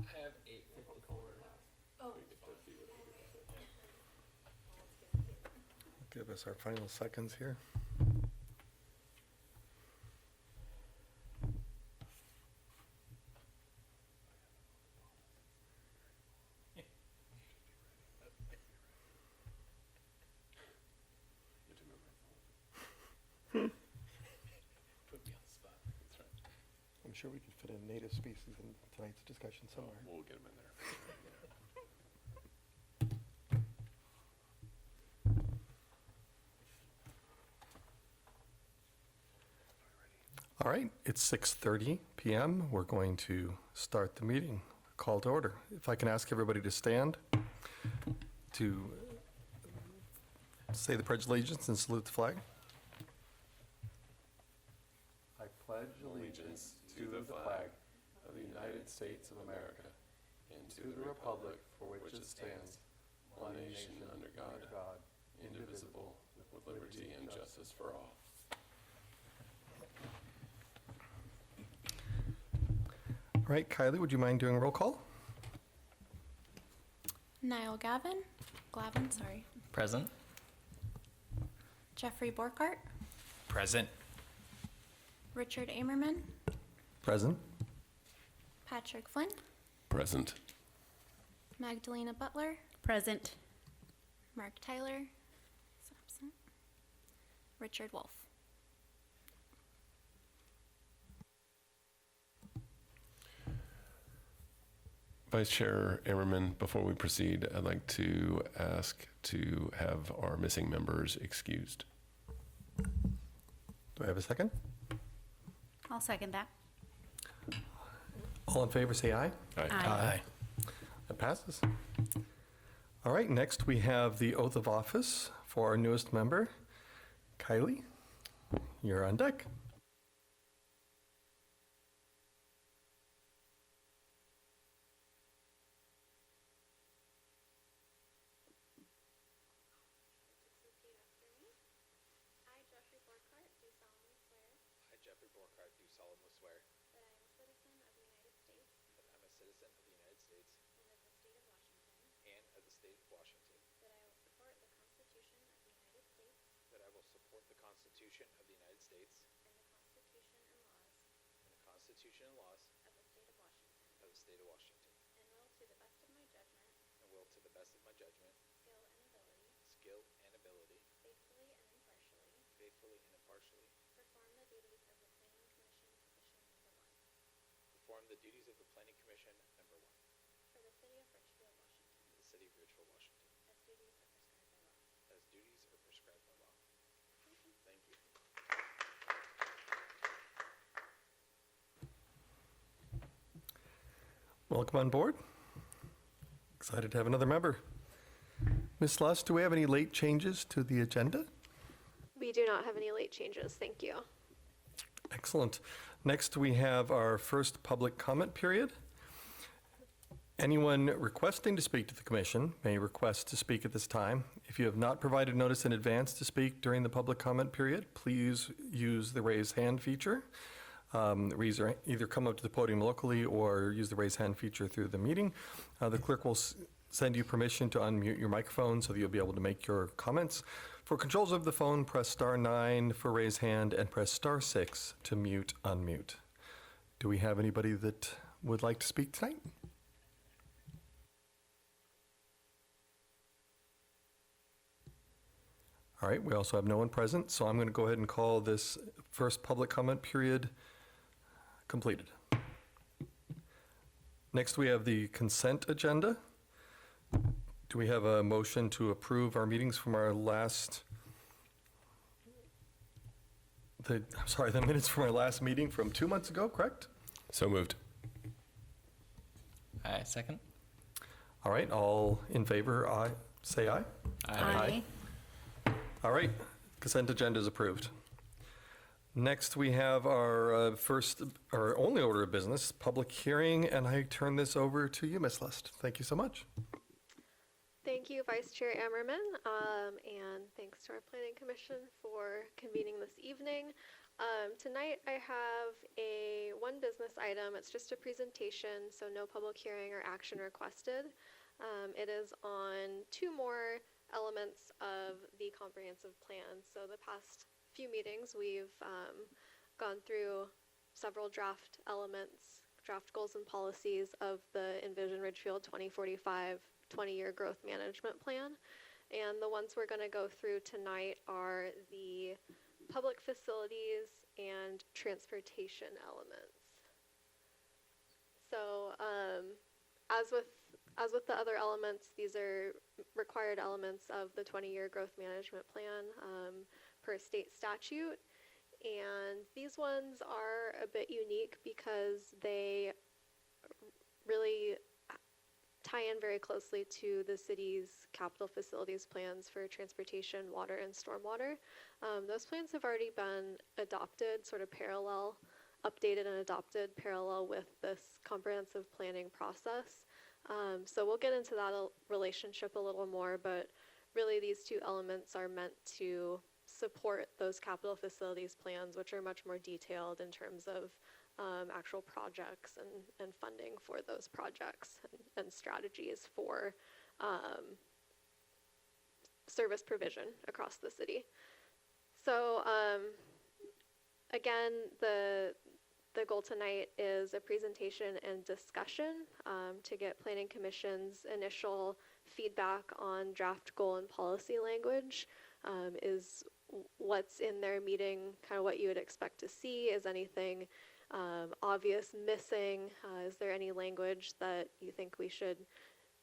I have 854. Oh. Give us our final seconds here. Put me on the spot. That's right. I'm sure we could fit in native species in tonight's discussion somewhere. We'll get them in there. All right, it's 6:30 p.m. We're going to start the meeting. Call to order. If I can ask everybody to stand to say the Pledge of Allegiance and salute the flag. I pledge Allegiance to the flag of the United States of America and to the republic for which it stands, one nation under God, indivisible, with liberty and justice for all. All right, Kylie, would you mind doing a roll call? Niall Glavin, sorry. Present. Jeffrey Borkart, Present. Richard Amerman, Present. Patrick Flynn, Present. Magdalena Butler, Present. Mark Tyler, is absent. Richard Wolf. Vice Chair Ammerman, before we proceed, I'd like to ask to have our missing members excused. Do I have a second? I'll second that. All in favor, say aye. Aye. That passes. All right, next we have the oath of office for our newest member, Kylie. You're on deck. I, Jeffrey Borkart, do solemnly swear That I am a citizen of the United States that I'm a citizen of the United States and of the state of Washington, and of the state of Washington, that I will support the Constitution of the United States that I will support the Constitution of the United States and the Constitution and laws and the Constitution and laws of the state of Washington, of the state of Washington, and will, to the best of my judgment, and will, to the best of my judgment, skill, and ability, faithfully and impartially, perform the duties of the Planning Commission number 1 perform the duties of the Planning Commission number 1 for the city of Ridgefield, Washington, for the city of Ridgefield, Washington, as duties are prescribed by law. as duties are prescribed by law. Thank you. Welcome on board. Excited to have another member. Ms. Luss, do we have any late changes to the agenda? We do not have any late changes, thank you. Excellent. Next, we have our first public comment period. Anyone requesting to speak to the commission may request to speak at this time. If you have not provided notice in advance to speak during the public comment period, please use the raise hand feature. Either come up to the podium locally or use the raise hand feature through the meeting. The clerk will send you permission to unmute your microphone so that you'll be able to make your comments. For controls of the phone, press *9 for raise hand and press *6 to mute, unmute. Do we have anybody that would like to speak tonight? All right, we also have no one present, so I'm going to go ahead and call this first public comment period completed. Next, we have the consent agenda. Do we have a motion to approve our meetings from our last, the minutes from our last meeting from 2 months ago, correct? So moved. Aye. Second. All right, all in favor, aye, say aye. Aye. All right, consent agenda is approved. Next, we have our our only order of business, public hearing, and I turn this over to you, Ms. Lust. Thank you so much. Thank you, Vice Chair Ammerman, and thanks to our Planning Commission for convening this evening. Tonight I have one business item. It's just a presentation, so no public hearing or action requested. It is on two more elements of the comprehensive plan. So the past few meetings, we've gone through several draft elements, draft goals and policies of the Envision Ridgefield 2045 20-year growth management plan. And the ones we're going to go through tonight are the public facilities and transportation elements. So as with the other elements, these are required elements of the 20-year growth management plan per state statute. And these ones are a bit unique because they really tie in very closely to the city's capital facilities plans for transportation, water, and stormwater. Those plans have already been adopted, sort of parallel, updated and adopted parallel with this comprehensive planning process. So we'll get into that relationship a little more, but really these two elements are meant to support those capital facilities plans, which are much more detailed in terms of actual projects and funding for those projects and strategies for service provision across the city. So again, the goal tonight is a presentation and discussion to get Planning Commission's initial feedback on draft goal and policy language. Is what's in their meeting kind of what you would expect to see? Is anything obvious missing? Is there any language that you think we should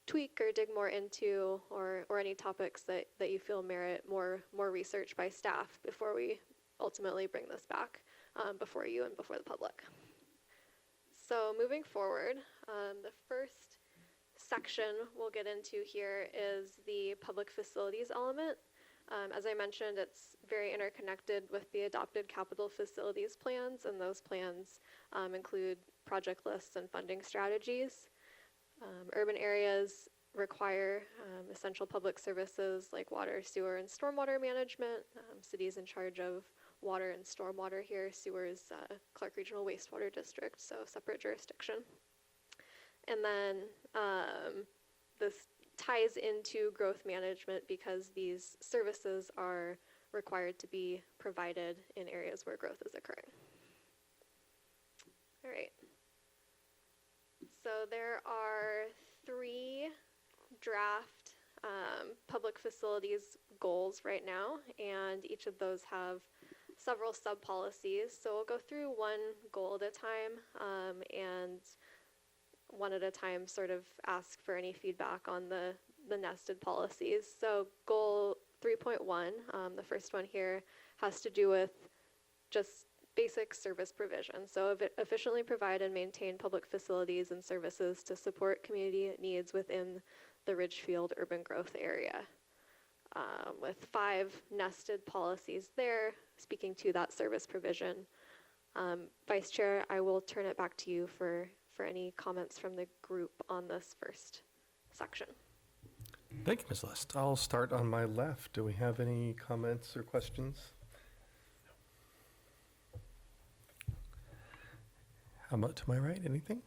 tweak or dig more into, or any topics that you feel merit more research by staff before we ultimately bring this back before you and before the public? So moving forward, the first section we'll get into here is the public facilities element. As I mentioned, it's very interconnected with the adopted capital facilities plans, and those plans include project lists and funding strategies. Urban areas require essential public services like water, sewer, and stormwater management. Cities in charge of water and stormwater here. Sewer is Clark Regional Wastewater District, so separate jurisdiction. And then this ties into growth management because these services are required to be provided in areas where growth is occurring. All right. So there are 3 draft public facilities goals right now, and each of those have several sub-policies. So we'll go through one goal at a time and one at a time sort of ask for any feedback on the nested policies. So goal 3.1, the first one here, has to do with just basic service provision. So efficiently provide and maintain public facilities and services to support community needs within the Ridgefield urban growth area. With 5 nested policies there, speaking to that service provision. Vice Chair, I will turn it back to you for any comments from the group on this first section. Thank you, Ms. List. I'll start on my left. Do we have any comments or questions? How about to my right? Anything?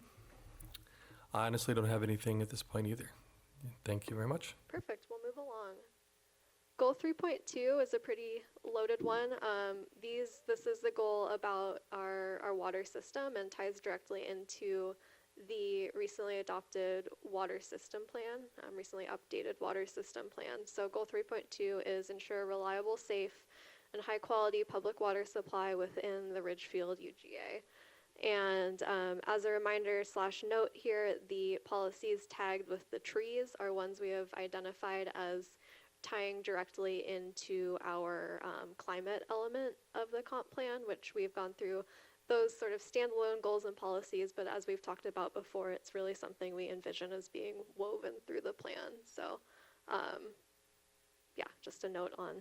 I honestly don't have anything at this point either. Thank you very much. Perfect. We'll move along. Goal 3.2 is a pretty loaded one. This is the goal about our water system and ties directly into the recently adopted water system plan, recently updated water system plan. So goal 3.2 is ensure a reliable, safe, and high quality public water supply within the Ridgefield UGA. And as a reminder / note here, the policies tagged with the trees are ones we have identified as tying directly into our climate element of the comp plan, which we've gone through those sort of standalone goals and policies, but as we've talked about before, it's really something we envision as being woven through the plan. So yeah, just a note on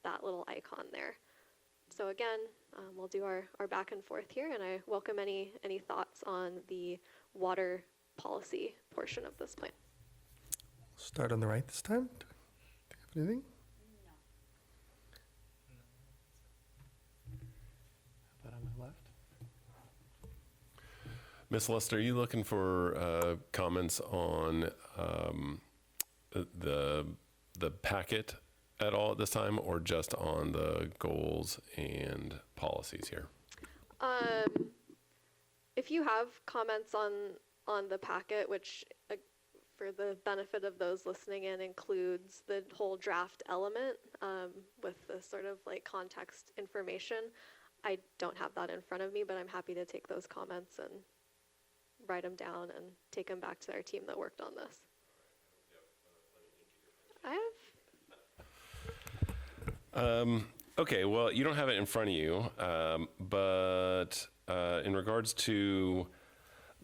that little icon there. So again, we'll do our back and forth here, and I welcome any thoughts on the water policy portion of this plan. Start on the right this time. Do you have anything? Ms. Lester, are you looking for comments on the packet at all at this time, or just on the goals and policies here? If you have comments on the packet, which for the benefit of those listening in includes the whole draft element with the sort of like context information, I don't have that in front of me, but I'm happy to take those comments and write them down and take them back to our team that worked on this. I have. Okay, well, you don't have it in front of you, but in regards to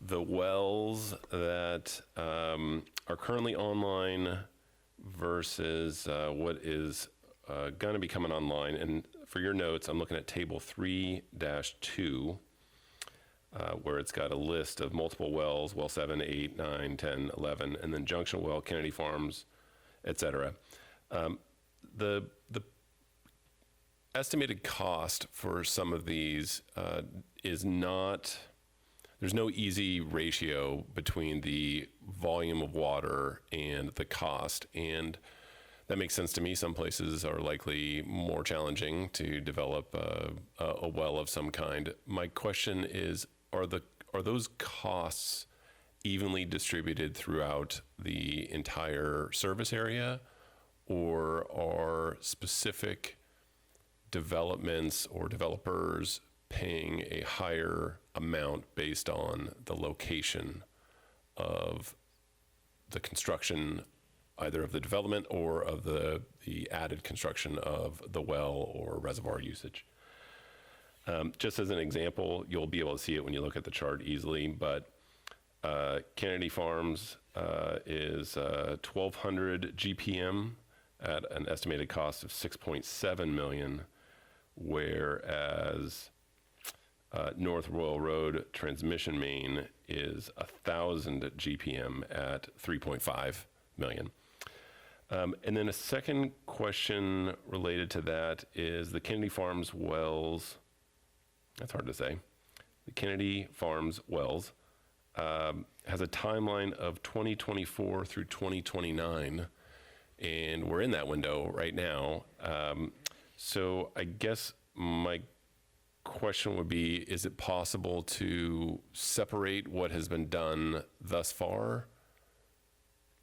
the wells that are currently online versus what is going to be coming online, and for your notes, I'm looking at table 3-2, where it's got a list of multiple wells, well 7, 8, 9, 10, 11, and then junction well, Kennedy Farms, et cetera. The estimated cost for some of these is not, there's no easy ratio between the volume of water and the cost. And that makes sense to me. Some places are likely more challenging to develop a well of some kind. My question is, are those costs evenly distributed throughout the entire service area, or are specific developments or developers paying a higher amount based on the location of the construction, either of the development or of the added construction of the well or reservoir usage? Just as an example, you'll be able to see it when you look at the chart easily, but Kennedy Farms is 1,200 GPM at an estimated cost of $6.7 million, whereas North Royal Road transmission main is 1,000 GPM at $3.5 million. And then a second question related to that is the Kennedy Farms wells. That's hard to say. The Kennedy Farms wells has a timeline of 2024 through 2029, and we're in that window right now. So I guess my question would be, is it possible to separate what has been done thus far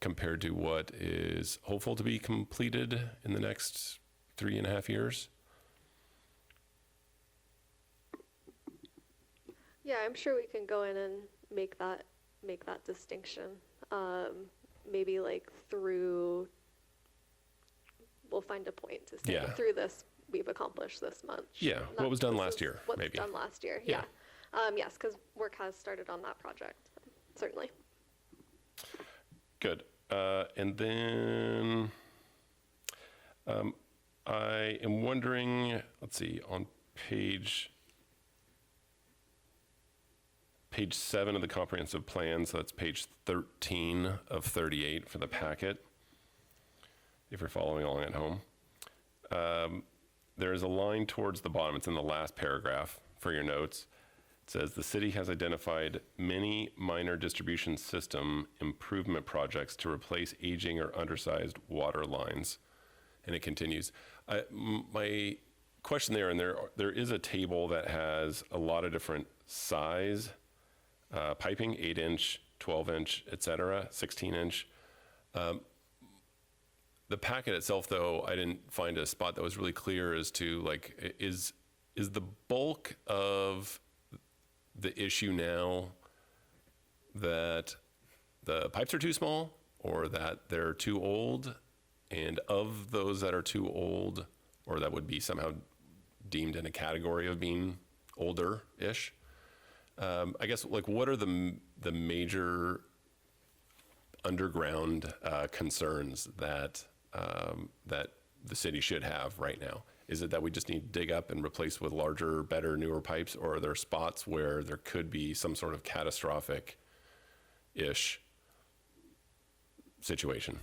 compared to what is hopeful to be completed in the next 3.5 years? Yeah, I'm sure we can go in and make that distinction. Maybe like through, we'll find a point to say through this we've accomplished this much. Yeah, what was done last year, what's maybe. done last year, Yeah. Yes, because work has started on that project, certainly. Good. And then I am wondering, let's see, on page 7 of the comprehensive plan, so that's page 13 of 38 for the packet, if you're following along at home. There is a line towards the bottom, it's in the last paragraph for your notes. It says, the city has identified many minor distribution system improvement projects to replace aging or undersized water lines. And it continues. My question there, and there is a table that has a lot of different size piping, 8-inch, 12-inch, et cetera, 16-inch. The packet itself, though, I didn't find a spot that was really clear as to, like, is the bulk of the issue now that the pipes are too small or that they're too old? And of those that are too old, or that would be somehow deemed in a category of being older-ish, I guess, like, what are the major underground concerns that that the city should have right now? Is it that we just need to dig up and replace with larger, better, newer pipes, or are there spots where there could be some sort of catastrophic-ish situation?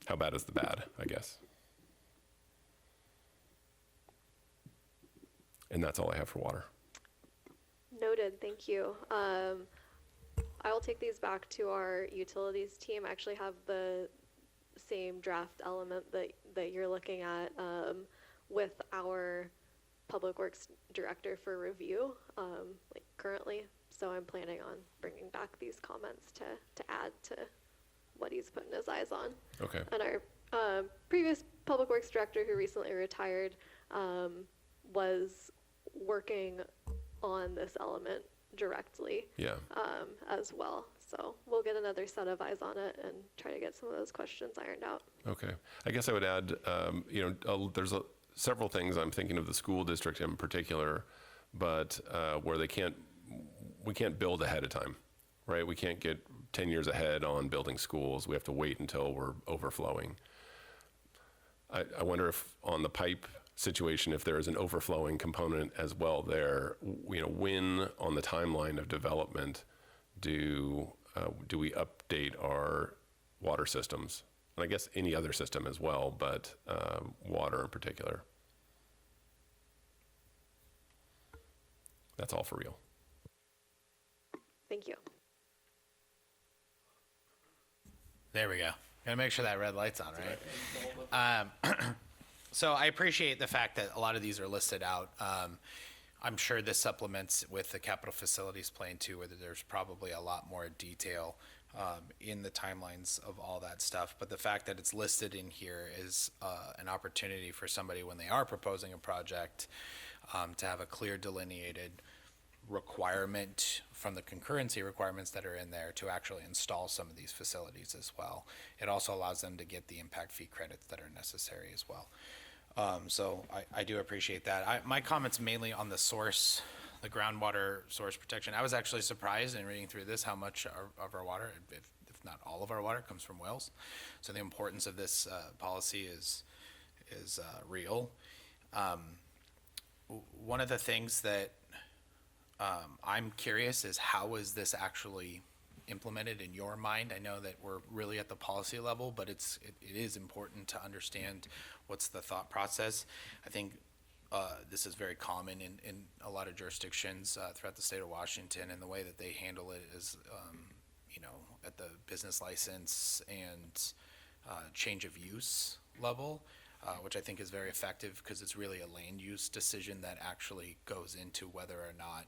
How bad is the bad, I guess? And that's all I have for water. Noted, thank you. I will take these back to our utilities team. I actually have the same draft element that you're looking at with our Public Works Director for review, like currently. So I'm planning on bringing back these comments to add to what he's putting his eyes on. Okay. And our previous Public Works Director, who recently retired, was working on this element directly Yeah. as well. So we'll get another set of eyes on it and try to get some of those questions ironed out. Okay. I guess I would add, there's several things I'm thinking of the school district in particular, but where we can't build ahead of time, right? We can't get 10 years ahead on building schools. We have to wait until we're overflowing. I wonder if on the pipe situation, if there is an overflowing component as well there, when on the timeline of development do we update our water systems? And I guess any other system as well, but water in particular. That's all for real. Thank you. There we go. Gotta make sure that red light's on, right? So I appreciate the fact that a lot of these are listed out. I'm sure this supplements with the capital facilities plan too, where there's probably a lot more detail in the timelines of all that stuff. But the fact that it's listed in here is an opportunity for somebody when they are proposing a project to have a clear delineated requirement from the concurrency requirements that are in there to actually install some of these facilities as well. It also allows them to get the impact fee credits that are necessary as well. So I do appreciate that. My comments mainly on the source, the groundwater source protection. I was actually surprised in reading through this how much of our water, if not all of our water, comes from wells. So the importance of this policy is real. One of the things that I'm curious is how is this actually implemented in your mind? I know that we're really at the policy level, but it is important to understand what's the thought process. I think this is very common in a lot of jurisdictions throughout the state of Washington, and the way that they handle it is, at the business license and change of use level, which I think is very effective because it's really a land use decision that actually goes into whether or not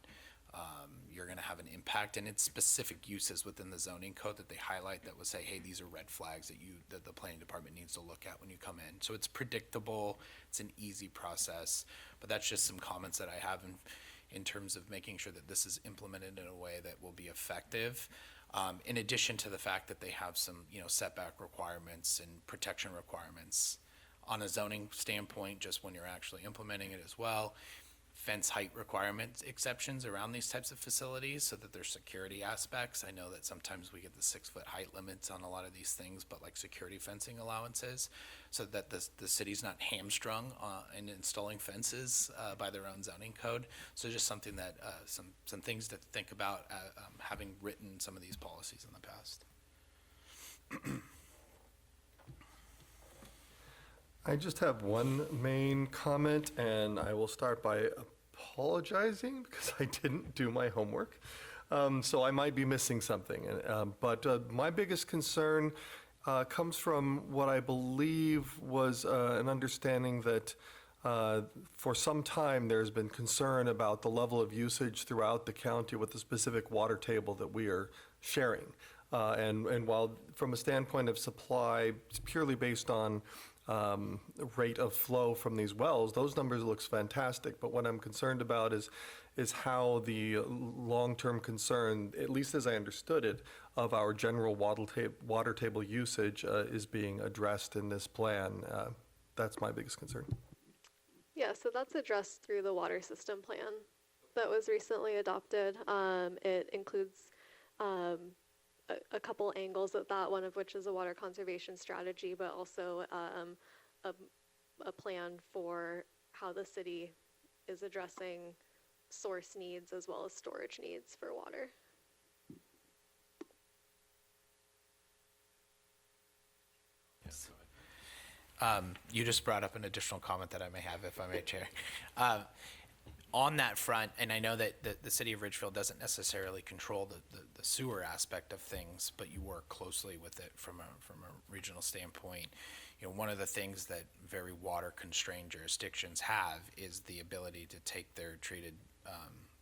you're going to have an impact, and it's specific uses within the zoning code that they highlight that will say, hey, these are red flags that the planning department needs to look at when you come in. So it's predictable, it's an easy process, but that's just some comments that I have in terms of making sure that this is implemented in a way that will be effective. In addition to the fact that they have some, setback requirements and protection requirements on a zoning standpoint, just when you're actually implementing it as well. Fence height requirements, exceptions around these types of facilities so that there's security aspects. I know that sometimes we get the 6-foot height limits on a lot of these things, but like security fencing allowances so that the city's not hamstrung in installing fences by their own zoning code. So just something that, some things to think about having written some of these policies in the past. I just have one main comment, and I will start by apologizing because I didn't do my homework. So I might be missing something. But my biggest concern comes from what I believe was an understanding that for some time there's been concern about the level of usage throughout the county with the specific water table that we are sharing. And while from a standpoint of supply, it's purely based on rate of flow from these wells, those numbers looks fantastic. But what I'm concerned about is how the long-term concern, at least as I understood it, of our general water table usage is being addressed in this plan. That's my biggest concern. Yeah, so that's addressed through the water system plan that was recently adopted. It includes a couple angles of that, one of which is a water conservation strategy, but also a plan for how the city is addressing source needs as well as storage needs for water. You just brought up an additional comment that I may have, if I may, Chair. on that front, and I know that the city of Ridgefield doesn't necessarily control the sewer aspect of things, but you work closely with it from a regional standpoint. You know, one of the things that very water constrained jurisdictions have is the ability to take their treated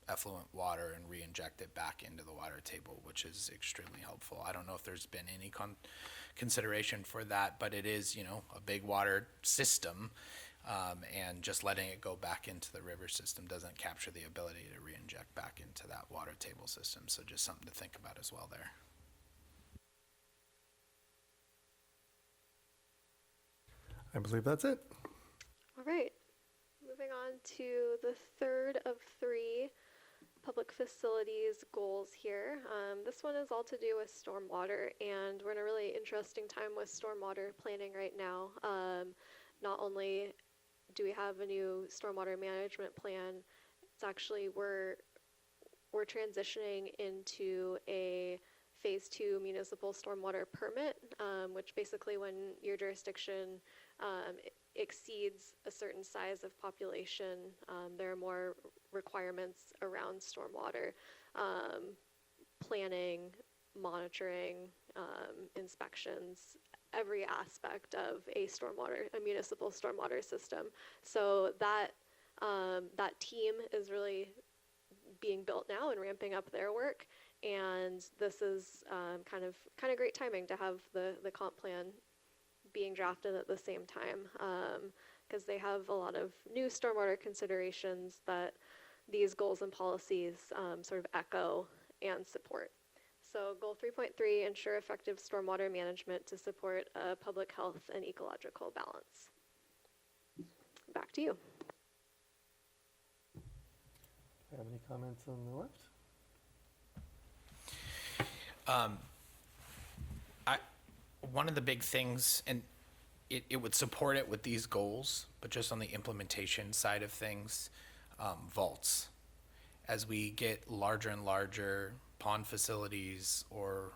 effluent water and re-inject it back into the water table, which is extremely helpful. I don't know if there's been any consideration for that, but it is, you know, a big water system. And just letting it go back into the river system doesn't capture the ability to re-inject back into that water table system. So just something to think about as well there. I believe that's it. All right, moving on to the third of three public facilities goals here. This one is all to do with stormwater, and we're in a really interesting time with stormwater planning right now. Not only do we have a new stormwater management plan, it's actually we're transitioning into a phase 2 municipal stormwater permit, which basically when your jurisdiction exceeds a certain size of population, there are more requirements around stormwater planning, monitoring, inspections, every aspect of a municipal stormwater system. So that that team is really being built now and ramping up their work. And this is kind of great timing to have the comp plan being drafted at the same time, because they have a lot of new stormwater considerations that these goals and policies sort of echo and support. So goal 3.3, ensure effective stormwater management to support public health and ecological balance. Back to you. Have any comments on the left? One of the big things, and it would support it with these goals, but just on the implementation side of things, vaults. As we get larger and larger pond facilities or,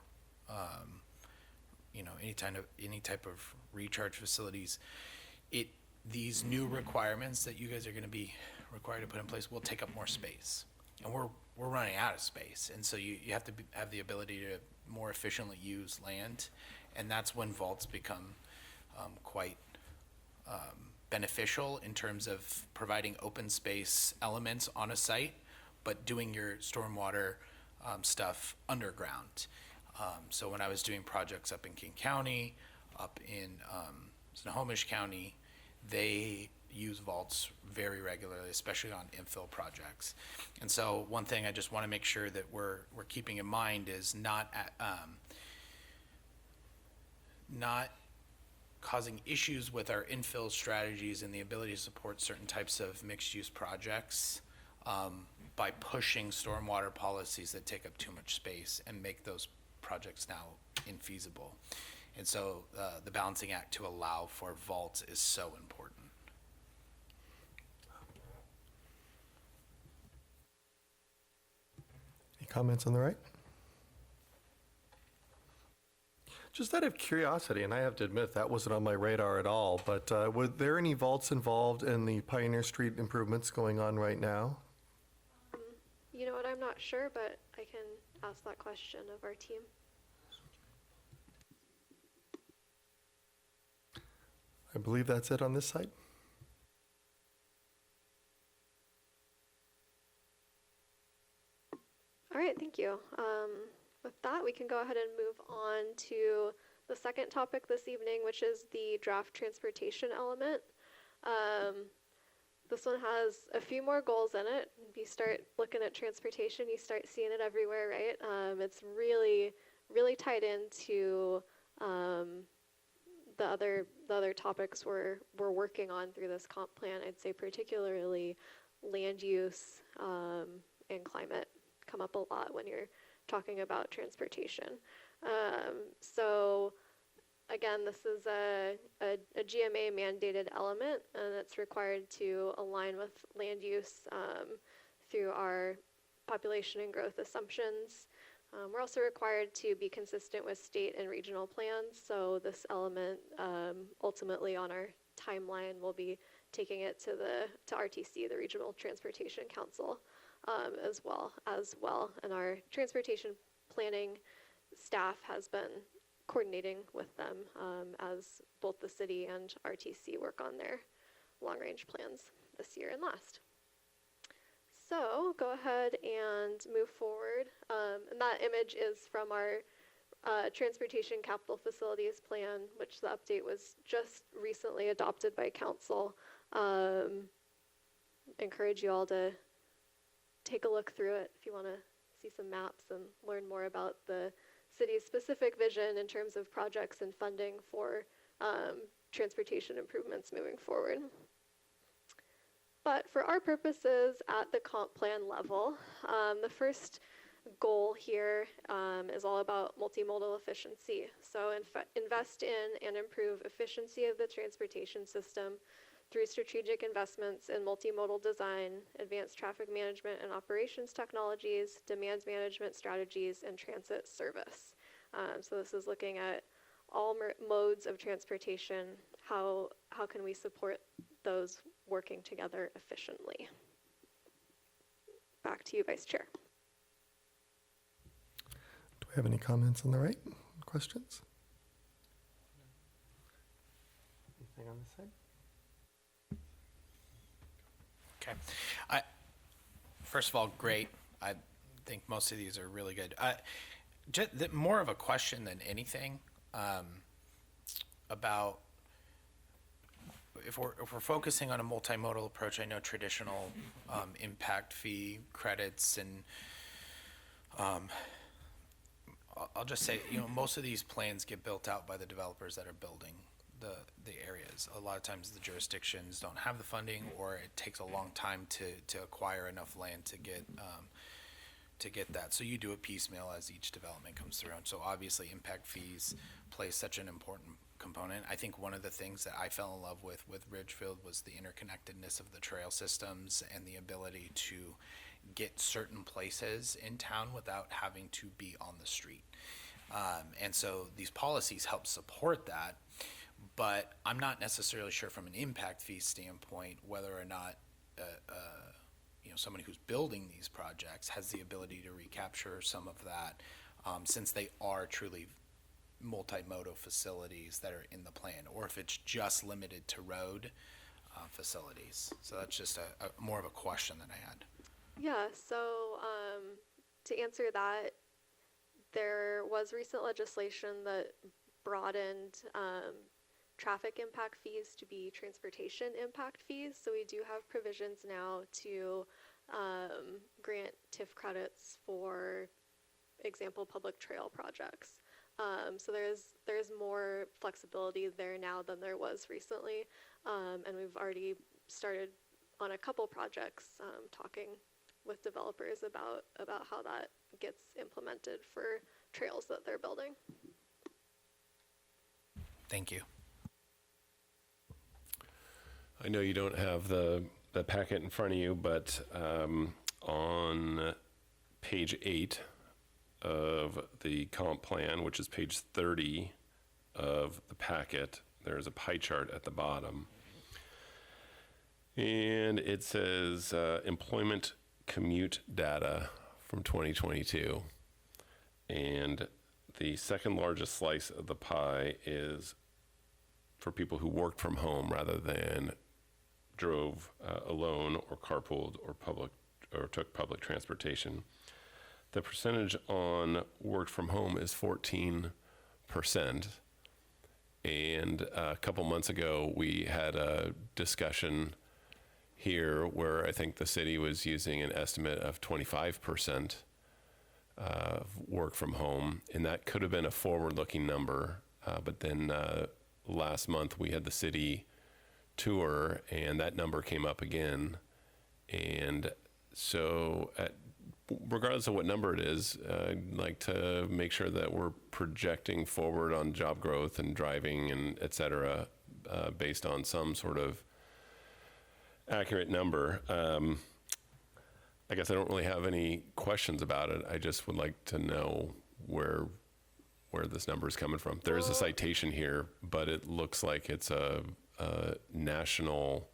you know, any type of recharge facilities, these new requirements that you guys are going to be required to put in place will take up more space, and we're running out of space, and so you have to have the ability to more efficiently use land, and that's when vaults become quite beneficial in terms of providing open space elements on a site, but doing your stormwater stuff underground. So when I was doing projects up in King County, up in Snohomish County, they use vaults very regularly, especially on infill projects. And so one thing I just want to make sure that we're keeping in mind is not causing issues with our infill strategies and the ability to support certain types of mixed-use projects by pushing stormwater policies that take up too much space and make those projects now infeasible. And so the balancing act to allow for vaults is so important. Any comments on the right? Just out of curiosity, and I have to admit that wasn't on my radar at all, but were there any vaults involved in the Pioneer Street improvements going on right now? You know what, I'm not sure, but I can ask that question of our team. I believe that's it on this side. All right, thank you. With that, we can go ahead and move on to the second topic this evening, which is the draft transportation element. This one has a few more goals in it. If you start looking at transportation, you start seeing it everywhere, right? It's really, really tied into the other topics we're working on through this comp plan. I'd say particularly land use and climate come up a lot when you're talking about transportation. So again, this is a GMA mandated element, and it's required to align with land use through our population and growth assumptions. We're also required to be consistent with state and regional plans, so this element ultimately on our timeline will be taking it to RTC, the Regional Transportation Council, as well. And our transportation planning staff has been coordinating with them as both the city and RTC work on their long-range plans this year and last. So go ahead and move forward. And that image is from our Transportation Capital Facilities Plan, which the update was just recently adopted by council. Encourage you all to take a look through it if you want to see some maps and learn more about the city's specific vision in terms of projects and funding for transportation improvements moving forward. But for our purposes at the comp plan level, the first goal here is all about multimodal efficiency. So invest in and improve efficiency of the transportation system through strategic investments in multimodal design, advanced traffic management and operations technologies, demand management strategies, and transit service. So this is looking at all modes of transportation. How can we support those working together efficiently? Back to you, Vice Chair. Do we have any comments on the right? Questions? Anything on this side? Okay. First of all, great. I think most of these are really good. More of a question than anything about if we're focusing on a multimodal approach. I know traditional impact fee credits and I'll just say, most of these plans get built out by the developers that are building the areas. A lot of times the jurisdictions don't have the funding, or it takes a long time to acquire enough land to get that. So you do it piecemeal as each development comes through. And so obviously impact fees play such an important component. I think one of the things that I fell in love with Ridgefield was the interconnectedness of the trail systems and the ability to get certain places in town without having to be on the street. And so these policies help support that, but I'm not necessarily sure from an impact fee standpoint whether or not somebody who's building these projects has the ability to recapture some of that, since they are truly multimodal facilities that are in the plan, or if it's just limited to road facilities. So that's just a more of a question that I had. Yeah, so to answer that, there was recent legislation that broadened traffic impact fees to be transportation impact fees. So we do have provisions now to grant TIF credits for example public trail projects. So there's more flexibility there now than there was recently, and we've already started on a couple projects talking with developers about how that gets implemented for trails that they're building. Thank you. I know you don't have the packet in front of you, but on page 8 of the comp plan, which is page 30 of the packet, there's a pie chart at the bottom. And it says employment commute data from 2022. And the second largest slice of the pie is for people who worked from home rather than drove alone or carpooled or took public transportation. The percentage on worked from home is 14%. And a couple months ago, we had a discussion here where I think the city was using an estimate of 25% work from home, and that could have been a forward-looking number. But then last month we had the city tour, and that number came up again. And so regardless of what number it is, I'd like to make sure that we're projecting forward on job growth and driving and et cetera, based on some sort of accurate number. I guess I don't really have any questions about it. I just would like to know where this number is coming from. There is a citation here, but it looks like it's a national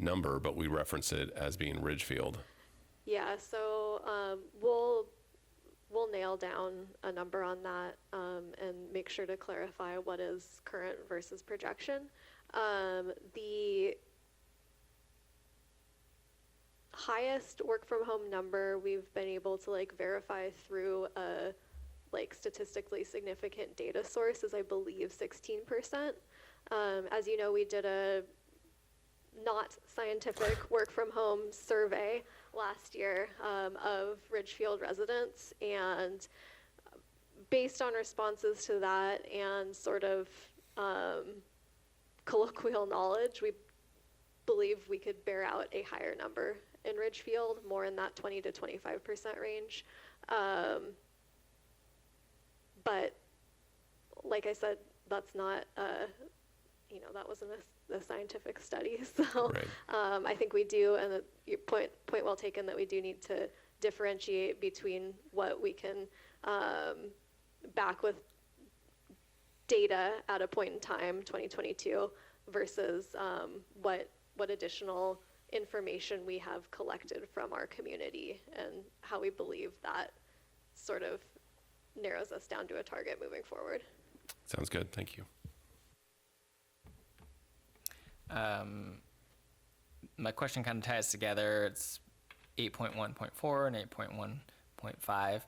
number, but we reference it as being Ridgefield. Yeah, so we'll nail down a number on that and make sure to clarify what is current versus projection. The highest work from home number we've been able to like verify through a like statistically significant data source is, I believe, 16%. As you know, we did a not scientific work from home survey last year of Ridgefield residents, and based on responses to that and sort of colloquial knowledge, we believe we could bear out a higher number in Ridgefield, more in that 20 to 25% range. But like I said, that's not, that wasn't a scientific study. So Right. I think we do, and your point well taken, that we do need to differentiate between what we can back with data at a point in time, 2022, versus what additional information we have collected from our community and how we believe that sort of narrows us down to a target moving forward. Sounds good. Thank you. My question kind of ties together. It's 8.1.4 and 8.1.5.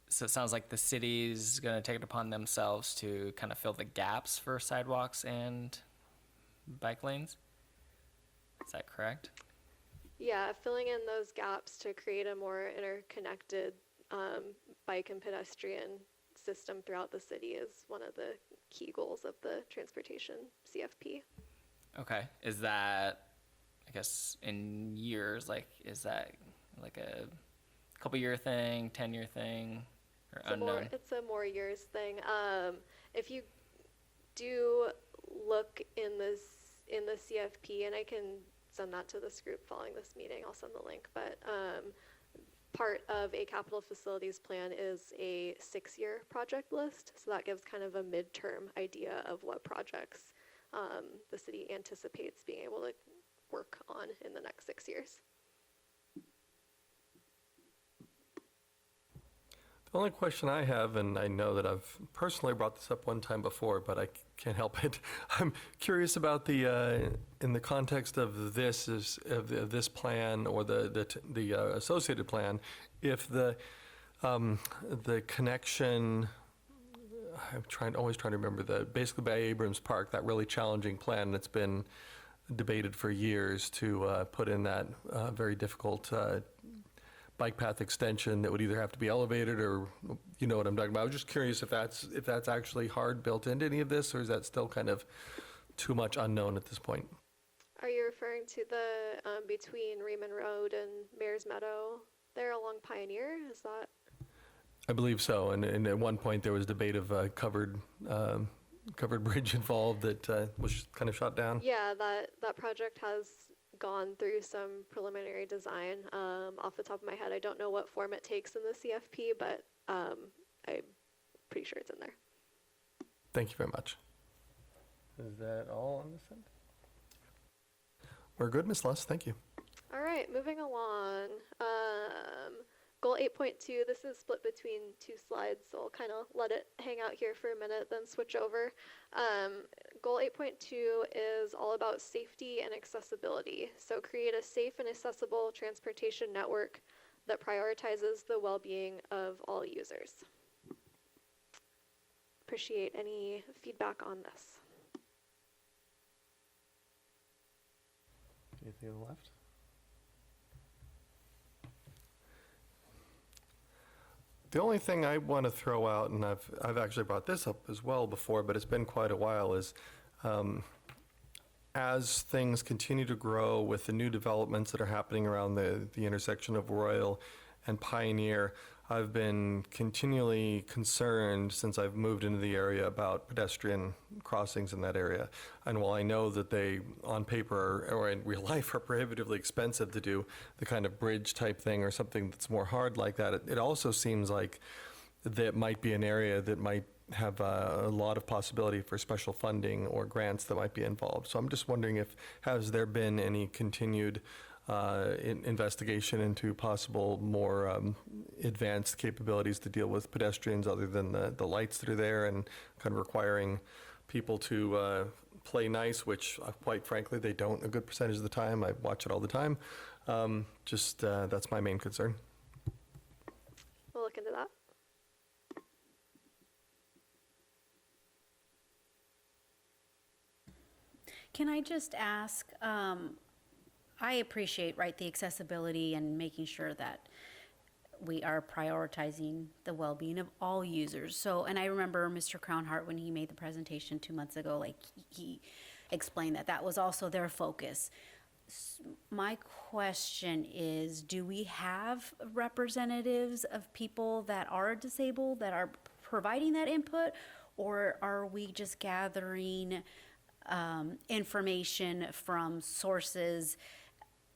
So it sounds like the city's going to take it upon themselves to kind of fill the gaps for sidewalks and bike lanes. Is that correct? Yeah, filling in those gaps to create a more interconnected bike and pedestrian system throughout the city is one of the key goals of the transportation CFP. Okay. Is that, I guess, in years, like, is that like a couple year thing, 10-year thing, or unknown? It's a more years thing. If you do look in the CFP, and I can send that to this group following this meeting, I'll send the link, but part of a capital facilities plan is a 6-year project list. So that gives kind of a midterm idea of what projects the city anticipates being able to work on in the next 6 years. The only question I have, and I know that I've personally brought this up one time before, but I can't help it. I'm curious about the, in the context of this this plan or the associated plan, if the connection. Always trying to remember basically by Abrams Park, that really challenging plan that's been debated for years to put in that very difficult bike path extension that would either have to be elevated or, you know what I'm talking about. I was just curious if that's actually hard built into any of this, or is that still kind of too much unknown at this point? Are you referring to the between Reman Road and Mayor's Meadow there along Pioneer? Is that? I believe so, and at one point there was debate of a covered bridge involved that was kind of shot down. Yeah, that project has gone through some preliminary design. Off the top of my head, I don't know what form it takes in the CFP, but I'm pretty sure it's in there. Thank you very much. Is that all on this end? We're good, Ms. Luss. Thank you. All right, moving along. Goal 8.2, this is split between 2 slides, so I'll kind of let it hang out here for a minute, then switch over. Goal 8.2 is all about safety and accessibility. So create a safe and accessible transportation network that prioritizes the well-being of all users. Appreciate any feedback on this. Anything on the left? The only thing I want to throw out, and I've actually brought this up as well before, but it's been quite a while, is as things continue to grow with the new developments that are happening around the intersection of Royal and Pioneer, I've been continually concerned since I've moved into the area about pedestrian crossings in that area. And while I know that they, on paper or in real life, are prohibitively expensive to do the kind of bridge type thing or something that's more hard like that, it also seems like that might be an area that might have a lot of possibility for special funding or grants that might be involved. So I'm just wondering if, has there been any continued investigation into possible more advanced capabilities to deal with pedestrians other than the lights that are there and kind of requiring people to play nice, which quite frankly, they don't a good percentage of the time. I watch it all the time. That's my main concern. We'll look into that. Can I just ask, I appreciate, right, the accessibility and making sure that we are prioritizing the well-being of all users. So, and I remember Mr. Crownhart, when he made the presentation 2 months ago, like he explained that that was also their focus. My question is, do we have representatives of people that are disabled that are providing that input, or are we just gathering information from sources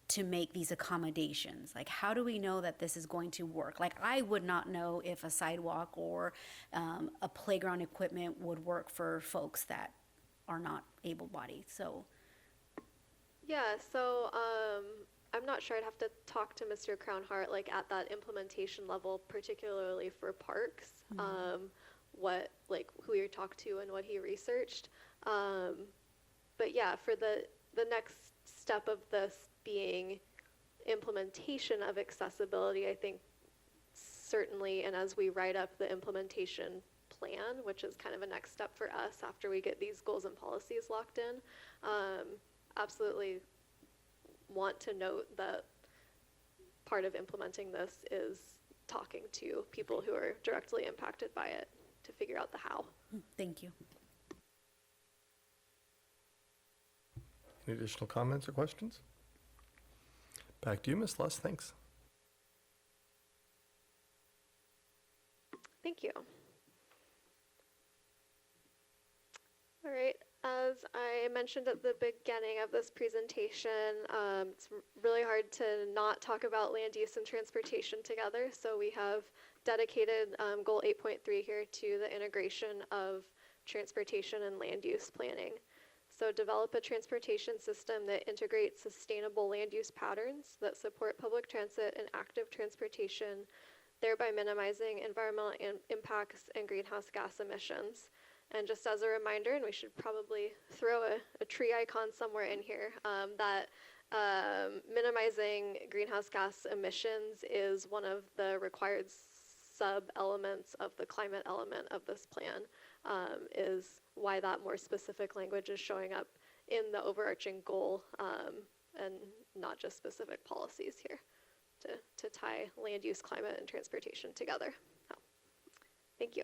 to make these accommodations? Like, how do we know that this is going to work? Like, I would not know if a sidewalk or a playground equipment would work for folks that are not able-bodied. So, Yeah, so I'm not sure. I'd have to talk to Mr. Crownhart, like at that implementation level, particularly for parks, who he talked to and what he researched. But yeah, for the next step of this being implementation of accessibility, I think certainly, and as we write up the implementation plan, which is kind of a next step for us after we get these goals and policies locked in, absolutely want to note that part of implementing this is talking to people who are directly impacted by it to figure out the how. thank you. Any additional comments or questions? Back to you, Ms. Luss. Thanks. Thank you. All right, as I mentioned at the beginning of this presentation, it's really hard to not talk about land use and transportation together. So we have dedicated goal 8.3 here to the integration of transportation and land use planning. So develop a transportation system that integrates sustainable land use patterns that support public transit and active transportation, thereby minimizing environmental impacts and greenhouse gas emissions. And just as a reminder, and we should probably throw a tree icon somewhere in here, that minimizing greenhouse gas emissions is one of the required sub-elements of the climate element of this plan, is why that more specific language is showing up in the overarching goal, and not just specific policies here to tie land use, climate, and transportation together. So, thank you.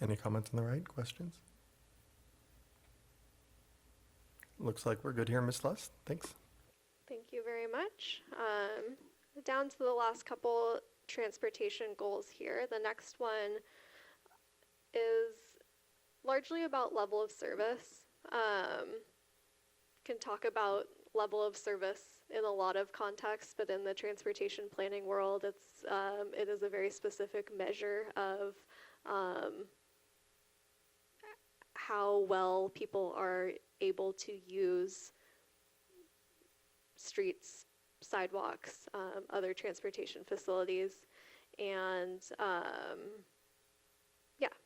Any comments on the right? Questions? Looks like we're good here, Ms. Luss. Thanks. Thank you very much. Down to the last couple transportation goals here. The next one is largely about level of service. Can talk about level of service in a lot of contexts, but in the transportation planning world, it is a very specific measure of how well people are able to use streets, sidewalks, other transportation facilities. And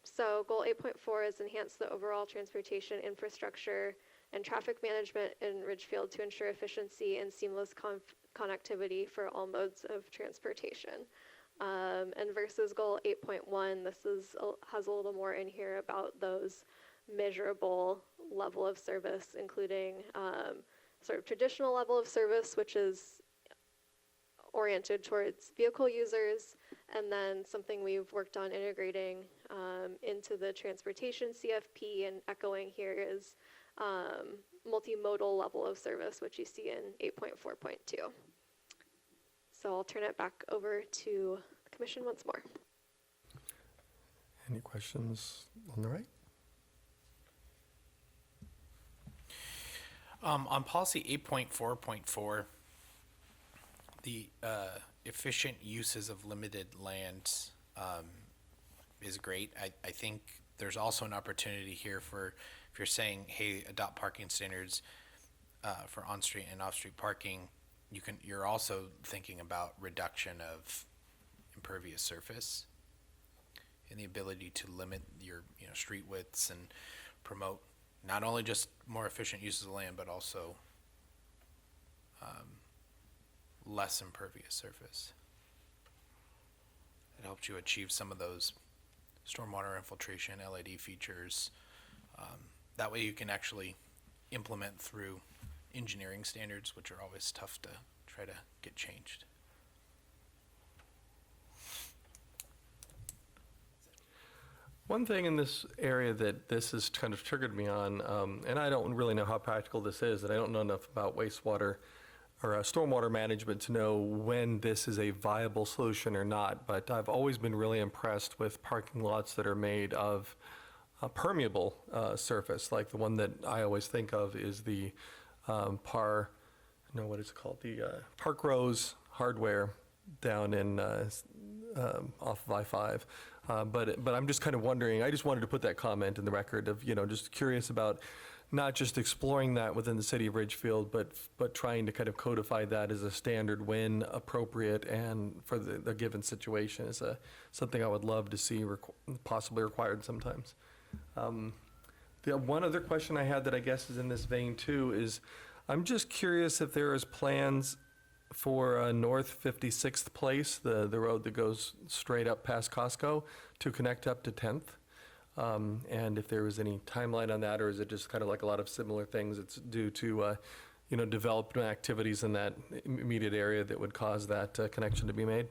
so goal 8.4 is enhance the overall transportation infrastructure and traffic management in Ridgefield to ensure efficiency and seamless connectivity for all modes of transportation. And versus goal 8.1, this has a little more in here about those measurable level of service, including sort of traditional level of service, which is oriented towards vehicle users, and then something we've worked on integrating into the transportation CFP and echoing here is multimodal level of service, which you see in 8.4.2. So I'll turn it back over to the commission once more. Any questions on the right? On policy 8.4.4, The efficient uses of limited land is great. I think there's also an opportunity here for, if you're saying, hey, adopt parking standards for on-street and off-street parking, you're also thinking about reduction of impervious surface and the ability to limit your street widths and promote not only just more efficient uses of land, but also less impervious surface. It helps you achieve some of those stormwater infiltration, LAD features. That way you can actually implement through engineering standards, which are always tough to try to get changed. One thing in this area that this has kind of triggered me on, and I don't really know how practical this is, and I don't know enough about wastewater or stormwater management to know when this is a viable solution or not, but I've always been really impressed with parking lots that are made of a permeable surface, like the one that I always think of is the what is it called? The Park Rose Hardware down in off of I-5. But I'm just kind of wondering, I just wanted to put that comment in the record of, just curious about not just exploring that within the city of Ridgefield, but trying to kind of codify that as a standard when appropriate and for the given situation is something I would love to see possibly required sometimes. The one other question I had that I guess is in this vein too is, I'm just curious if there is plans for North 56th Place, the road that goes straight up past Costco, to connect up to 10th. And if there was any timeline on that, or is it just kind of like a lot of similar things it's due to, development activities in that immediate area that would cause that connection to be made?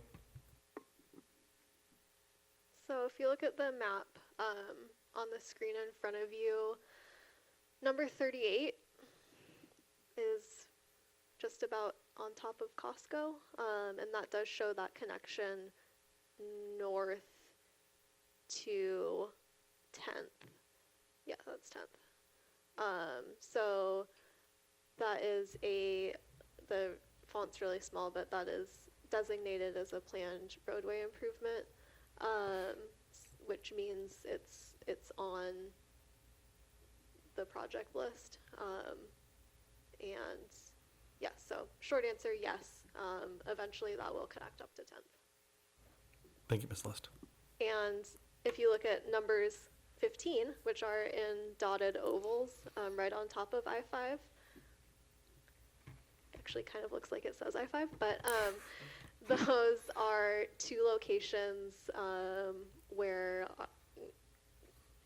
So if you look at the map on the screen in front of you, number 38 is just about on top of Costco, and that does show that connection north to 10th. Yeah, that's 10th. So that is the font's really small, but that is designated as a planned roadway improvement, which means it's on the project list. And yeah, so short answer, yes. Eventually that will connect up to 10th. Thank you, Ms. List. And if you look at numbers 15, which are in dotted ovals right on top of I-5, actually kind of looks like it says I-5, but those are two locations where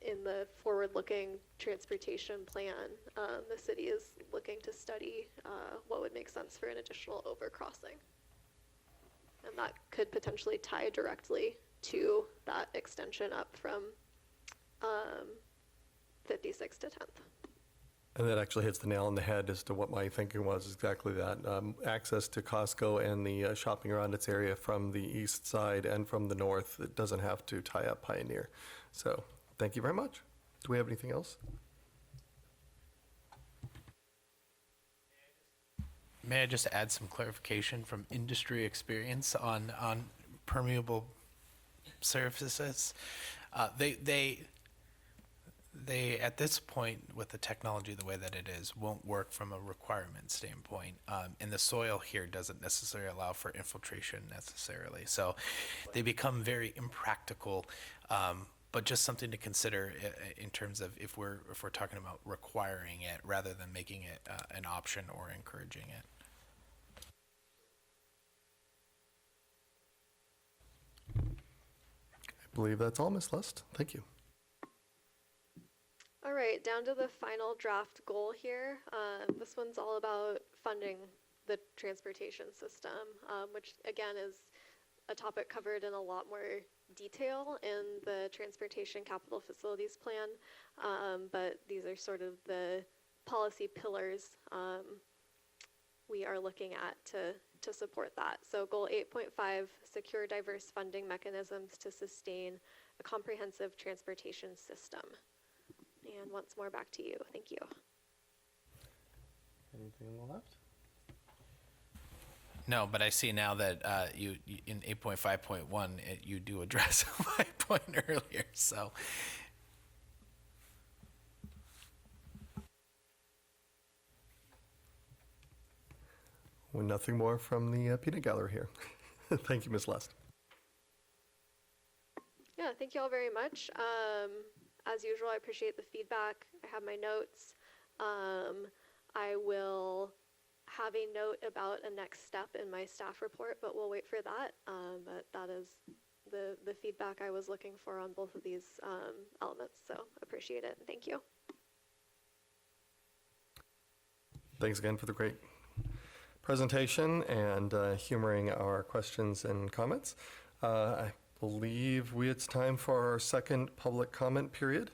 in the forward-looking transportation plan, the city is looking to study what would make sense for an additional overcrossing. And that could potentially tie directly to that extension up from 56 to 10th. And that actually hits the nail on the head as to what my thinking was, exactly that. Access to Costco and the shopping around its area from the east side and from the north, it doesn't have to tie up Pioneer. So thank you very much. Do we have anything else? May I just add some clarification from industry experience on permeable surfaces? They at this point, with the technology the way that it is, won't work from a requirement standpoint. And the soil here doesn't necessarily allow for infiltration necessarily. So they become very impractical, but just something to consider in terms of if we're talking about requiring it rather than making it an option or encouraging it. I believe that's all, Ms. List. Thank you. All right, down to the final draft goal here. This one's all about funding the transportation system, which again is a topic covered in a lot more detail in the Transportation Capital Facilities Plan, but these are sort of the policy pillars we are looking at to support that. So goal 8.5, secure diverse funding mechanisms to sustain a comprehensive transportation system. And once more, back to you. Thank you. Anything on the left? No, but I see now that you in 8.5.1, you do address my point earlier, so. Well, nothing more from the peanut gallery here. Thank you, Ms. Lust. Yeah, thank you all very much. As usual, I appreciate the feedback. I have my notes. I will have a note about a next step in my staff report, but we'll wait for that. But that is the feedback I was looking for on both of these elements, so appreciate it. Thank you. Thanks again for the great presentation and humoring our questions and comments. I believe it's time for our second public comment period.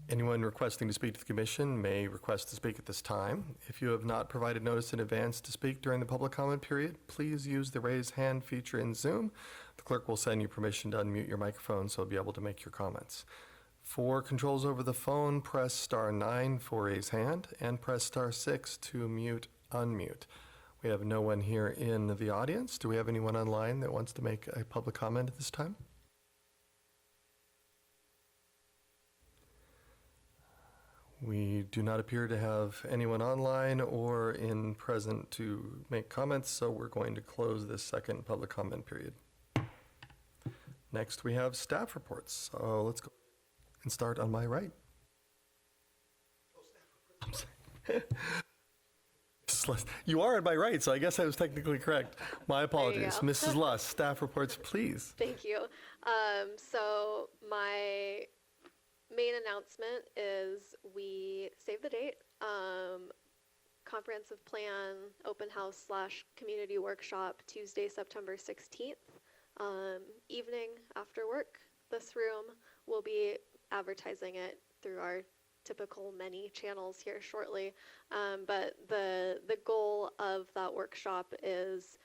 Anyone requesting to speak to the commission may request to speak at this time. If you have not provided notice in advance to speak during the public comment period, please use the raise hand feature in Zoom. The clerk will send you permission to unmute your microphone so you'll be able to make your comments. For controls over the phone, press *9 for raise hand and press *6 to mute, unmute. We have no one here in the audience. Do we have anyone online that wants to make a public comment at this time? We do not appear to have anyone online or in present to make comments, so we're going to close this second public comment period. Next, we have staff reports. So let's go and start on my right. You are on my right, so I guess I was technically correct. My apologies. go. Mrs. Lust, staff reports, please. Thank you. So my main announcement is we save the date. Comprehensive plan open house / community workshop Tuesday, September 16th. Evening after work. This room will be advertising it through our typical many channels here shortly. But the goal of that workshop is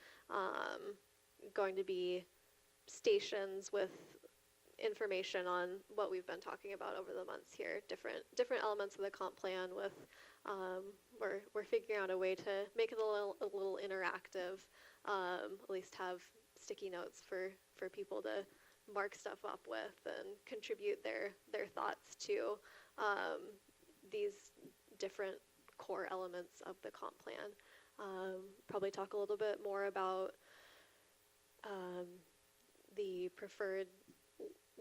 going to be stations with information on what we've been talking about over the months here, different elements of the comp plan with, we're figuring out a way to make it a little interactive, at least have sticky notes for people to mark stuff up with and contribute their thoughts to these different core elements of the comp plan. Probably talk a little bit more about the preferred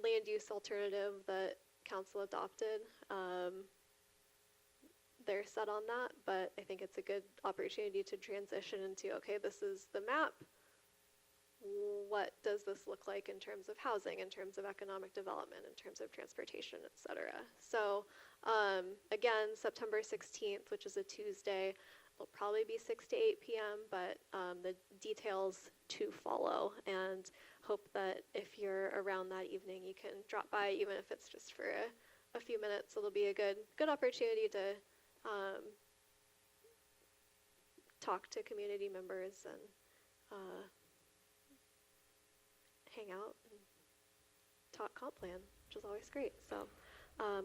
land use alternative that council adopted. They're set on that, but I think it's a good opportunity to transition into, okay, this is the map. What does this look like in terms of housing, in terms of economic development, in terms of transportation, et cetera? So again, September 16th, which is a Tuesday, it'll probably be 6 to 8 p.m., but the details to follow, and hope that if you're around that evening, you can drop by, even if it's just for a few minutes. It'll be a good opportunity to talk to community members and hang out and talk comp plan, which is always great. So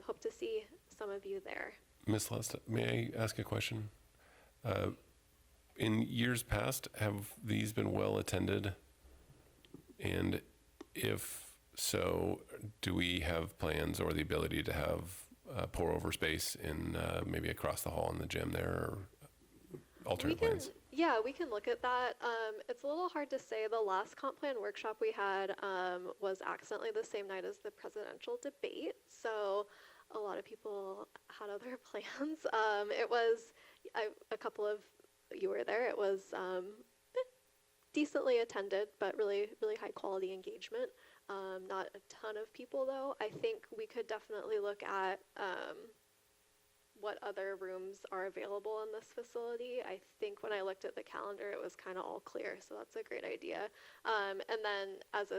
hope to see some of you there. Ms. Lust, may I ask a question? In years past, have these been well attended? And if so, do we have plans or the ability to have pour over space in maybe across the hall in the gym there, or alternate plans? Yeah, we can look at that. It's a little hard to say. The last comp plan workshop we had was accidentally the same night as the presidential debate, so a lot of people had other plans. It was, a couple of you were there. It was decently attended, but really, really high quality engagement. Not a ton of people though. I think we could definitely look at what other rooms are available in this facility. I think when I looked at the calendar, it was kind of all clear, so that's a great idea. And then as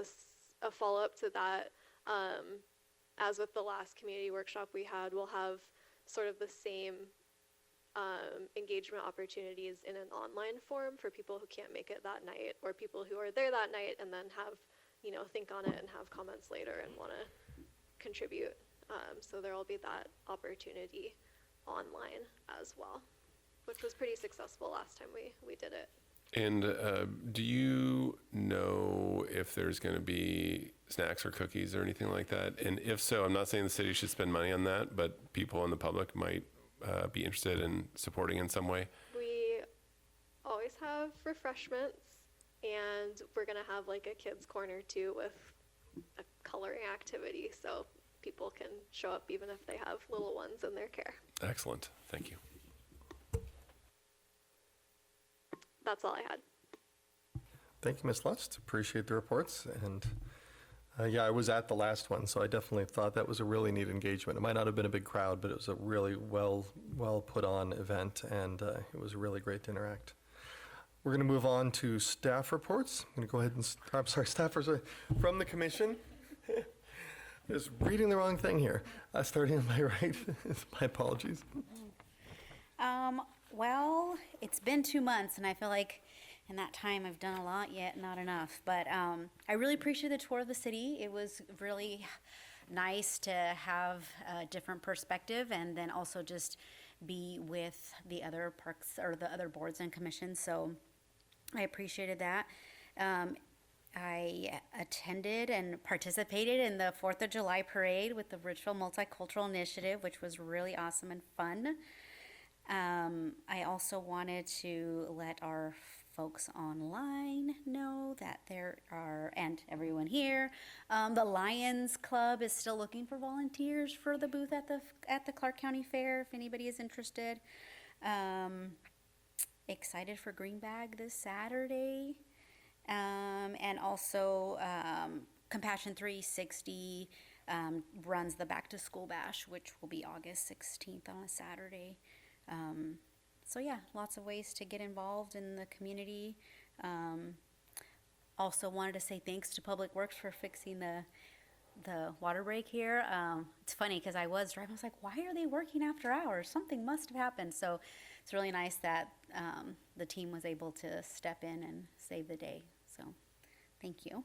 a follow-up to that, as with the last community workshop we had, we'll have sort of the same engagement opportunities in an online form for people who can't make it that night, or people who are there that night and then have, think on it and have comments later and want to contribute. So there will be that opportunity online as well. which was pretty successful last time we did it. And do you know if there's going to be snacks or cookies or anything like that? And if so, I'm not saying the city should spend money on that, but people in the public might be interested in supporting in some way. We always have refreshments, and we're gonna have like a kids corner too with a coloring activity, so people can show up even if they have little ones in their care. Excellent. Thank you. That's all I had. Thank you, Ms. Lust. Appreciate the reports. And yeah, I was at the last one, so I definitely thought that was a really neat engagement. It might not have been a big crowd, but it was a really well put on event, and it was really great to interact. We're going to move on to staff reports. I'm going to go ahead and, I'm sorry, staffers from the commission. Just reading the wrong thing here. Starting on my right. My apologies. Well, it's been 2 months, and I feel like in that time I've done a lot, yet not enough. But I really appreciate the tour of the city. It was really nice to have a different perspective, and then also just be with the other parks or the other boards and commissions. So I appreciated that. I attended and participated in the 4th of July parade with the Ridgefield Multicultural Initiative, which was really awesome and fun. I also wanted to let our folks online know that there are, and everyone here, the Lions Club is still looking for volunteers for the booth at the Clark County Fair, if anybody is interested. Excited for Green Bag this Saturday. And also Compassion 360 runs the Back to School Bash, which will be August 16th on a Saturday. So yeah, lots of ways to get involved in the community. Also wanted to say thanks to Public Works for fixing the water break here. It's funny because I was driving, I was like, why are they working after hours? Something must have happened. So it's really nice that the team was able to step in and save the day. So thank you.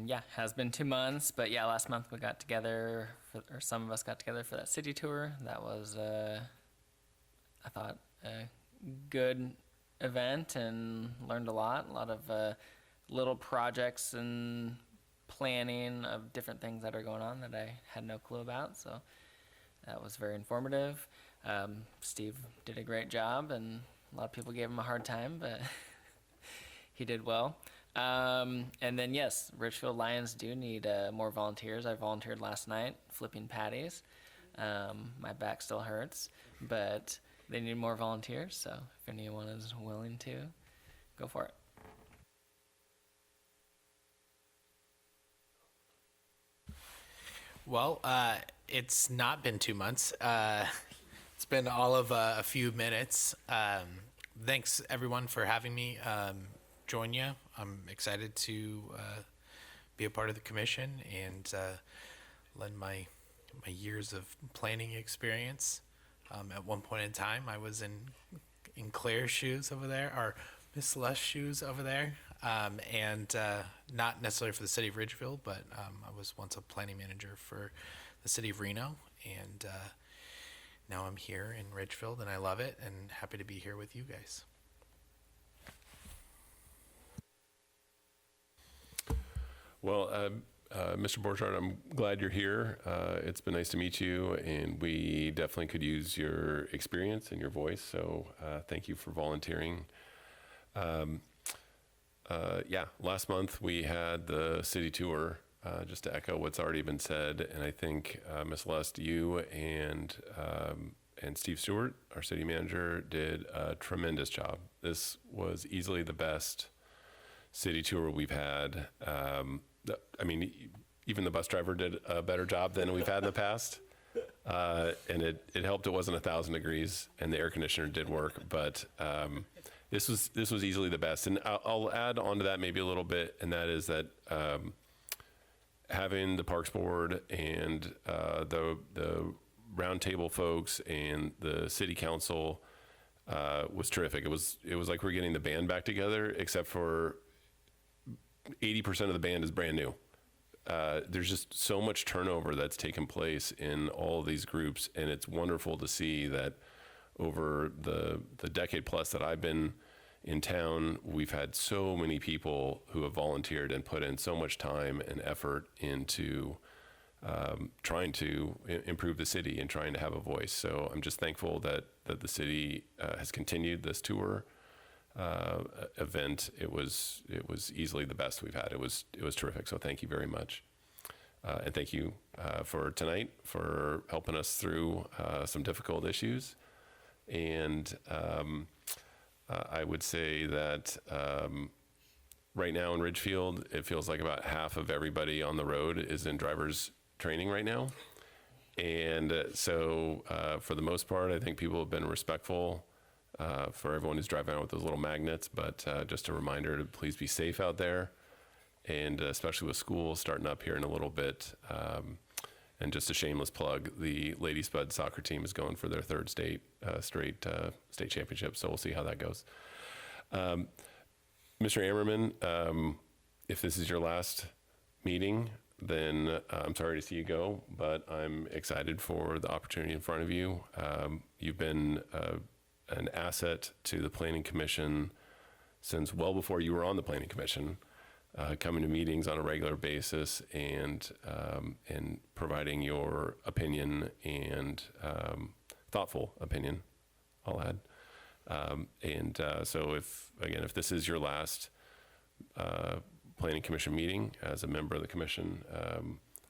Yeah, has been 2 months, but yeah, last month we got together, or some of us got together for that city tour. That was, I thought, a good event and learned a lot of little projects and planning of different things that are going on that I had no clue about. So that was very informative. Steve did a great job, and a lot of people gave him a hard time, but he did well. And then, yes, Ridgefield Lions do need more volunteers. I volunteered last night flipping patties. My back still hurts, but they need more volunteers. So if anyone is willing to, go for it. Well, it's not been 2 months. It's been all of a few minutes. Thanks, everyone, for having me join you. I'm excited to be a part of the commission and lend my years of planning experience. At one point in time, I was in Claire's shoes over there, or Miss Lust's shoes over there, and not necessarily for the city of Ridgefield, but I was once a planning manager for the city of Reno, and now I'm here in Ridgefield, and I love it, and happy to be here with you guys. Well, Mr. Borchardt, I'm glad you're here. It's been nice to meet you, and we definitely could use your experience and your voice, so thank you for volunteering. Yeah, last month we had the city tour, just to echo what's already been said, and I think Ms. Lust, you and Steve Stewart, our city manager, did a tremendous job. This was easily the best city tour we've had. I mean, even the bus driver did a better job than we've had in the past. And it helped it wasn't 1,000 degrees and the air conditioner did work, but this was easily the best. And I'll add on to that maybe a little bit, and that is that having the Parks Board and the roundtable folks and the city council was terrific. It was like we're getting the band back together, except for 80% of the band is brand new. there's just so much turnover that's taken place in all of these groups, and it's wonderful to see that over the decade plus that I've been in town, we've had so many people who have volunteered and put in so much time and effort into trying to improve the city and trying to have a voice. So I'm just thankful that the city has continued this tour event. It was easily the best we've had. It was terrific. So thank you very much, and thank you for tonight for helping us through some difficult issues. And I would say that right now in Ridgefield, it feels like about half of everybody on the road is in driver's training right now. And so for the most part, I think people have been respectful for everyone who's driving out with those little magnets. But just a reminder to please be safe out there, and especially with school starting up here in a little bit. And just a shameless plug, the Lady Spud soccer team is going for their third straight state championship, so we'll see how that goes. Mr. Ammerman, if this is your last meeting, then I'm sorry to see you go, but I'm excited for the opportunity in front of you. You've been an asset to the Planning Commission since well before you were on the Planning Commission. Coming to meetings on a regular basis and providing your opinion and thoughtful opinion, I'll add. So if this is your last Planning Commission meeting as a member of the commission,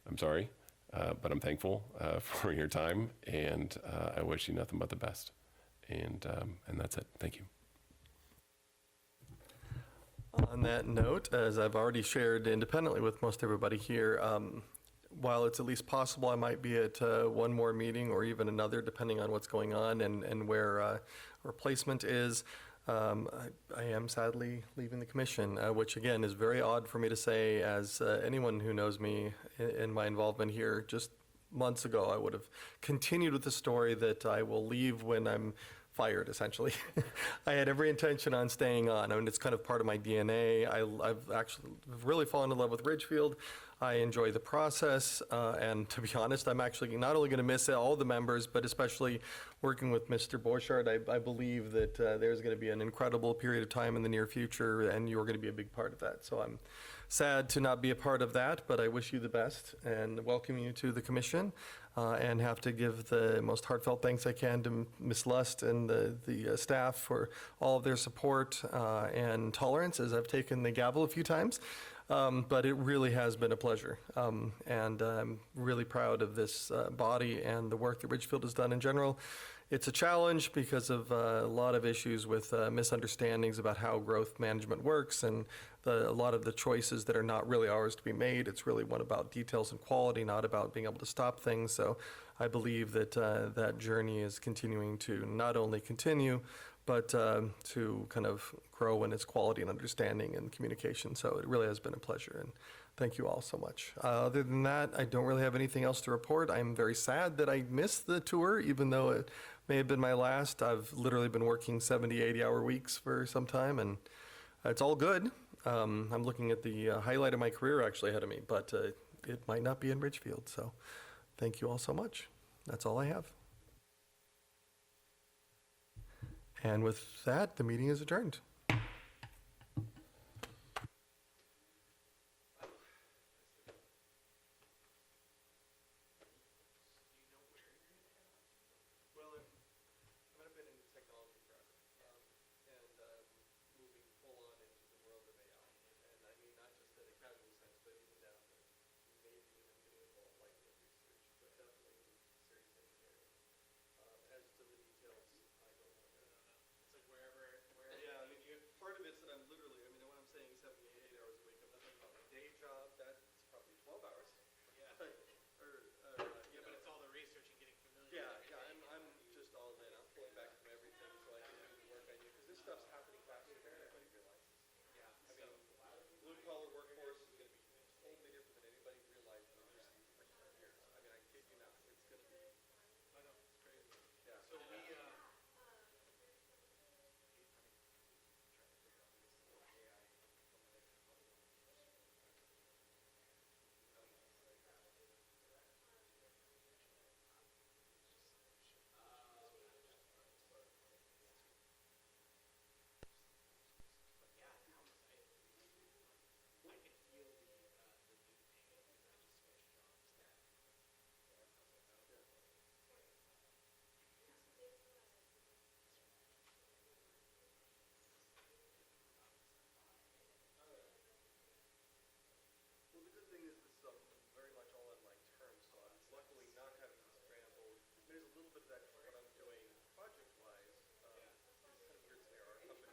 I'm sorry, but I'm thankful for your time, and I wish you nothing but the best. And that's it. Thank you. On that note, as I've already shared independently with most everybody here, while it's at least possible I might be at one more meeting or even another, depending on what's going on and where replacement is, I am sadly leaving the commission, which again is very odd for me to say, as anyone who knows me in my involvement here just months ago, I would have continued with the story that I will leave when I'm fired, essentially. I had every intention on staying on. I mean, it's kind of part of my DNA. I've actually really fallen in love with Ridgefield. I enjoy the process, and to be honest, I'm actually not only going to miss all the members, but especially working with Mr. Borchardt. I believe that there's going to be an incredible period of time in the near future, and you're going to be a big part of that. So I'm sad to not be a part of that, but I wish you the best and welcome you to the commission, and have to give the most heartfelt thanks I can to Ms. Lust and the staff for all of their support and tolerance, as I've taken the gavel a few times. But it really has been a pleasure, and I'm really proud of this body and the work that Ridgefield has done in general. It's a challenge because of a lot of issues with misunderstandings about how growth management works, and a lot of the choices that are not really ours to be made. It's really one about details and quality, not about being able to stop things. So I believe that that journey is continuing to not only continue, but to kind of grow in its quality and understanding and communication. So it really has been a pleasure, and thank you all so much. Other than that, I don't really have anything else to report. I'm very sad that I missed the tour, even though it may have been my last. I've literally been working 70, 80-hour weeks for some time, and it's all good. I'm looking at the highlight of my career actually ahead of me, but it might not be in Ridgefield. So thank you all so much. That's all I have. And with that, the meeting is adjourned. that